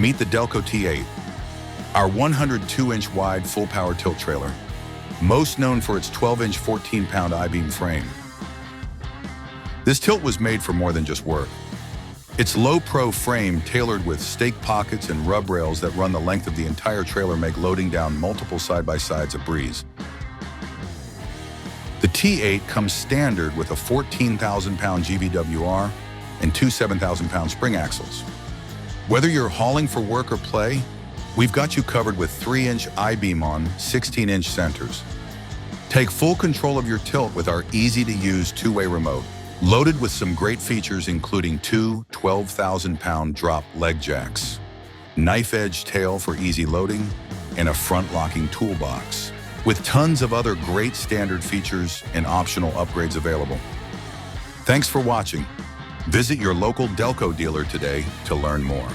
Meet the Delco T8, our 102-inch wide full-power tilt trailer, most known for its 12-inch 14-pound I-beam frame. This tilt was made for more than just work. Its low-pro frame, tailored with stake pockets and rub rails that run the length of the entire trailer, make loading down multiple side-by-sides a breeze. The T8 comes standard with a 14,000-pound GVWR and two 7,000-pound spring axles. Whether you're hauling for work or play, we've got you covered with 3-inch I-beam on 16-inch centers. Take full control of your tilt with our easy-to-use two-way remote, loaded with some great features including two 12,000-pound drop leg jacks, knife-edge tail for easy loading, and a front-locking toolbox, with tons of other great standard features and optional upgrades available. Thanks for watching. Visit your local Delco dealer today to learn more.